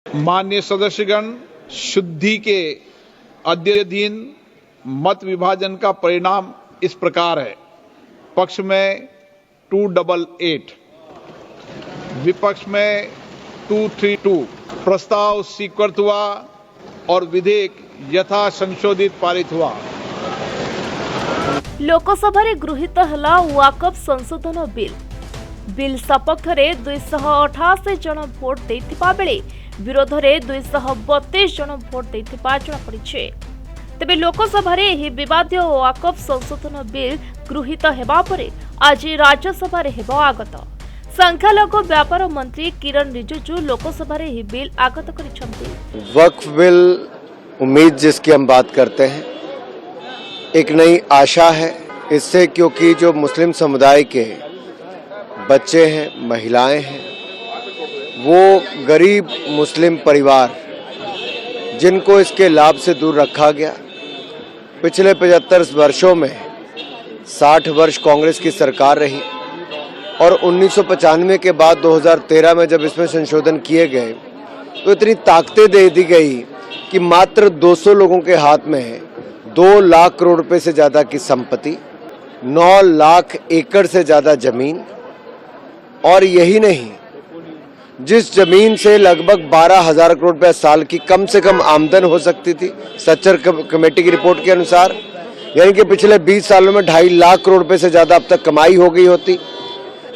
माननीय सदस्यगण, शुद्धि के अध्ययन मत विभाजन का परिणाम इस प्रकार है। पक्ष में 288, विपक्ष में 232। प्रस्ताव स्वीकृत हुआ और विधेयक यथा संशोधित पारित हुआ। लोकसभा रे गृहीत हला वाकफ संशोधन बिल सपक्ष रे 288 जन भोट देथिबा बेले विरोध रे 232 जन भोट देथिबा जणा पड़िछे। तेबे लोकसभा रे एही विवादीय वाकफ संशोधन बिल गृहीत हेबा परे आज राज्यसभा रे हेबो आगत। संख्यालघु व्यापार मंत्री किरण रिजिजू लोकसभा रे एही बिल आगत करिसंती। वक्फ बिल उम्मीद जिसकी हम बात करते हैं, एक नई आशा है इससे, क्योंकि जो मुस्लिम समुदाय के बच्चे हैं, महिलाएं हैं, वो गरीब मुस्लिम परिवार जिनको इसके लाभ से दूर रखा गया। पिछले 75 वर्षों में 60 वर्ष कांग्रेस की सरकार रही और 1995 के बाद 2013 में जब इसमें संशोधन किए गए तो इतनी ताकतें दे दी गई कि मात्र 200 लोगों के हाथ में है 2 लाख करोड़ रुपए से ज्यादा की संपत्ति, 9 लाख एकड़ से ज्यादा जमीन, और यही नहीं, जिस जमीन से लगभग 12,000 करोड़ रुपए साल की कम से कम आमदन हो सकती थी सच्चर कमेटी की रिपोर्ट के अनुसार, यानी कि पिछले 20 सालों में 2.5 लाख करोड़ रुपए से ज्यादा अब तक कमाई हो गई होती,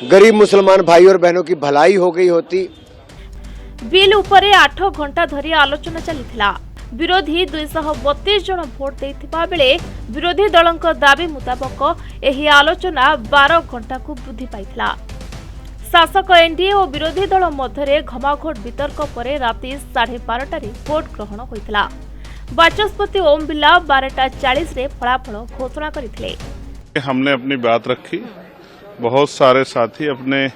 गरीब मुसलमान भाई और बहनों की भलाई हो गई होती। बिल उपरे 8 घंटा धरी आलोचना चलीथिला। विरोधी 232 जन भोट देथिबा बेले विरोधी दलक दाबी मुताबक एही आलोचना 12 घंटा को वृद्धि पाइथिला। शासक एनडीए और विरोधी दल मध्य घमाघोट वितर्क पर राति 12:30 रे भोट ग्रहण होइथिला। बाचस्पति ओम बिरला 12:40 रे फलाफल घोषणा करथिले। हमने अपनी बात रखी, बहुत सारे साथी अपने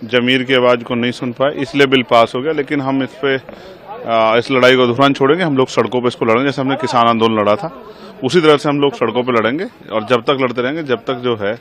जमीर की आवाज को नहीं सुन पाए, इसलिए बिल पास हो गया। लेकिन हम इस लड़ाई को अधूरा छोड़ेंगे। हम लोग सड़कों पे इसको लड़ेंगे, जैसे हमने किसान आंदोलन लड़ा था उसी तरह से हम लोग सड़कों पे लड़ेंगे और जब तक लड़ते रहेंगे जब तक जो है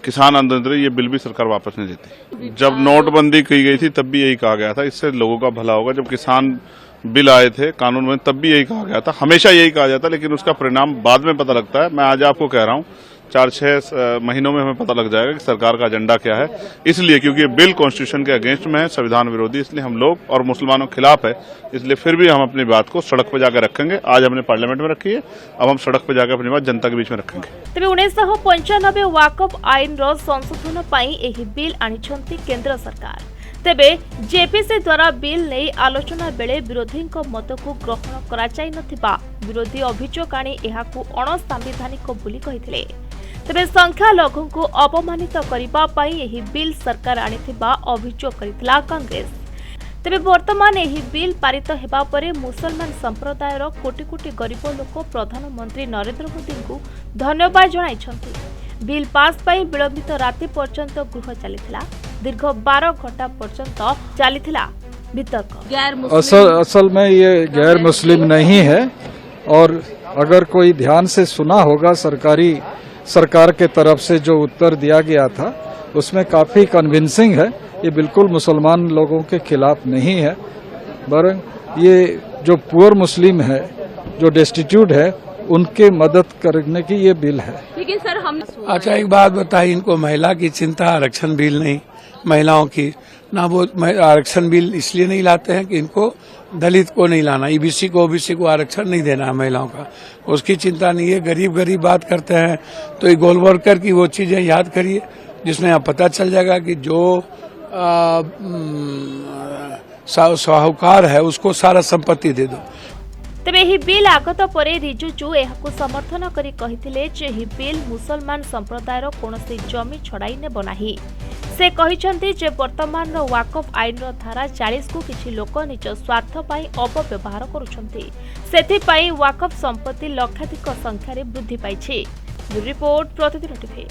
किसान आंदोलन ये बिल भी सरकार वापस नहीं देती। जब नोटबंदी की गई थी तब भी यही कहा गया था इससे लोगों का भला होगा। जब किसान बिल आए थे कानून में तब भी यही कहा गया था, हमेशा यही कहा जाता, लेकिन उसका परिणाम बाद में पता लगता है। मैं आज आपको कह रहा हूँ 4-6 महीनों में हमें पता लग जाएगा कि सरकार का एजेंडा क्या है। इसलिए क्योंकि ये बिल कॉन्स्टिट्यूशन के अगेंस्ट में है, संविधान विरोधी, इसलिए हम लोग और मुसलमानों के खिलाफ है, इसलिए फिर भी हम अपनी बात को सड़क पर जाकर रखेंगे। आज हमने पार्लियामेंट में रखी है, अब हम सड़क पर जाकर अपनी बात जनता के बीच में रखेंगे। तेबे 1995 वाकफ आईन रो संशोधन पाई एही बिल आनिछंती केंद्र सरकार। तेबे जेपीसी द्वारा बिल नहीं आलोचना बेले विरोधी मत को ग्रहण कराई नथिबा विरोधी अभियोग आनी एहाकू अणसांविधानिक बोली कहिथिले। तेबे संख्यालघु को अपमानित करिबा पाई एही बिल सरकार आनिथिबा अभियोग करितला कांग्रेस। तेबे वर्तमान एही बिल पारित हेबा परे मुसलमान संप्रदायर कोटी कोटी गरीब लोक प्रधानमंत्री नरेंद्र मोदी को धन्यवाद जणाइछंती। बिल पास पाई विलंबित राति पर्यंत गृह चलिथिला। दीर्घ 12 घंटा पर्यंत चलिथिला वितर्क। असल में ये गैर मुस्लिम नहीं है, और अगर कोई ध्यान से सुना होगा सरकार के तरफ से जो उत्तर दिया गया था उसमें काफी कन्विंसिंग है। ये बिल्कुल मुसलमान लोगों के खिलाफ नहीं है, बरं ये जो पुअर मुस्लिम है, जो डेस्टिट्यूट है, उनके मदद करने की ये बिल है। लेकिन सर हम अच्छा एक बात बताइए, इनको महिला की चिंता, आरक्षण बिल नहीं महिलाओं की ना, वो आरक्षण बिल इसलिए नहीं लाते हैं कि इनको दलित को नहीं लाना, ईबीसी को ओबीसी को आरक्षण नहीं देना है महिलाओं का, उसकी चिंता नहीं है। गरीब बात करते हैं तो ये गोलवलकर की वो चीजें याद करिए जिसमें आप पता चल जाएगा कि जो साहूकार है उसको सारा संपत्ति दे दो। तेबे एही बिल आगत परे रिजिजू एहाकू समर्थन करी कहिथिले जे एही बिल मुसलमान संप्रदायर कोनोसी जमी छड़ाई नेब नाही। से कहिसंती जे वर्तमान वाकफ आईन धारा 40 को किछि लोक निज स्वार्थ पाई अपव्यवहार करुछंती, सेथि पाई वाकफ संपत्ति लक्षाधिक संख्यारे वृद्धि पाइछि। रिपोर्ट प्रतिदिन टीवी।